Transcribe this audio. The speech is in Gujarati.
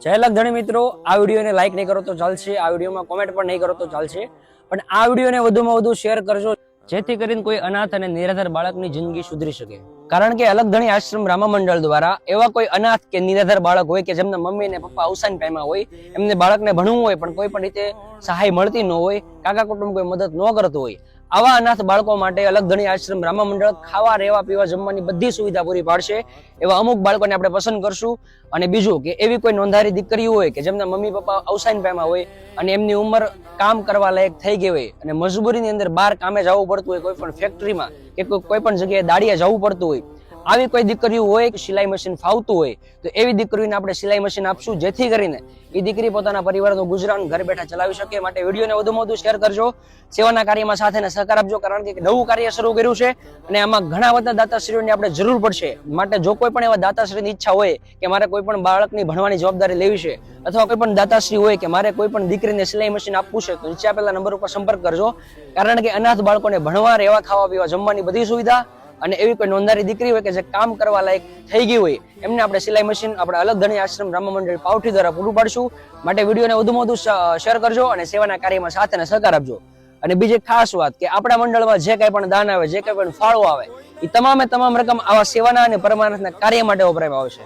જય લખધણી મિત્રો, આ વિડીયોને લાઈક નહીં કરો તો ચાલશે, આ વિડીયોમાં કોમેન્ટ પણ નહીં કરો તો ચાલશે, પણ આ વિડીયોને વધુમાં વધુ શેર કરજો જેથી કરીને કોઈ અનાથ અને નિરાધાર બાળકની જિંદગી સુધરી શકે. કારણ કે અલખધણી આશ્રમ રામા મંડળ દ્વારા એવા કોઈ અનાથ કે નિરાધાર બાળક હોય કે જેમના મમ્મી ને પપ્પા અવસાન પામ્યા હોય, એમને બાળકને ભણવું હોય પણ કોઈ પણ રીતે સહાય મળતી ન હોય, કાકા કુટુંબ કોઈ મદદ ન કરતું હોય, આવા અનાથ બાળકો માટે અલખધણી આશ્રમ રામા મંડળ ખાવા, રહેવા, પીવા, જમવાની બધી સુવિધા પૂરી પાડશે. એવા અમુક બાળકોને આપણે પસંદ કરશું. અને બીજું કે એવી કોઈ નોંધારી દીકરીઓ હોય કે જેમના મમ્મી પપ્પા અવસાન પામ્યા હોય અને એમની ઉંમર કામ કરવા લાયક થઈ ગઈ હોય અને મજબૂરીની અંદર બહાર કામે જવું પડતું હોય, કોઈ પણ ફેક્ટરીમાં કે કોઈ પણ જગ્યાએ દાડિયા જવું પડતું હોય, આવી કોઈ દીકરીઓ હોય કે સિલાઈ મશીન ફાવતું હોય તો એવી દીકરીઓને આપણે સિલાઈ મશીન આપશું જેથી કરીને એ દીકરી પોતાના પરિવારનું ગુજરાન ઘર બેઠા ચલાવી શકે. માટે વિડીયોને વધુમાં વધુ શેર કરજો, સેવાના કાર્યમાં સાથે સહકાર આપજો. કારણ કે નવું કાર્ય શરૂ કર્યું છે અને આમાં ઘણા બધા દાતાશ્રીઓની આપણે જરૂર પડશે. માટે જો કોઈ પણ એવા દાતાશ્રીની ઈચ્છા હોય કે મારે કોઈ પણ બાળકની ભણવાની જવાબદારી લેવી છે અથવા કોઈ પણ દાતાશ્રી હોય કે મારે કોઈ પણ દીકરીને સિલાઈ મશીન આપવું છે તો નીચે આપેલા નંબર ઉપર સંપર્ક કરજો. કારણ કે અનાથ બાળકોને ભણવા, રહેવા, ખાવા, પીવા, જમવાની બધી સુવિધા અને એવી કોઈ નોંધારી દીકરી હોય કે જે કામ કરવા લાયક થઈ ગઈ હોય એમને આપણે સિલાઈ મશીન આપણે અલખધણી આશ્રમ રામા મંડળ પાવઠી દ્વારા પૂરું પાડશું. માટે વિડીયોને વધુમાં વધુ શેર કરજો અને સેવાના કાર્યમાં સાથે સહકાર આપજો. અને બીજી ખાસ વાત કે આપણા મંડળમાં જે કંઈ પણ દાન આવે, જે કંઈ પણ ફાળો આવે એ તમામ રકમ આવા સેવાના અને પરમાનંદના કાર્ય માટે વપરાયમાં આવશે.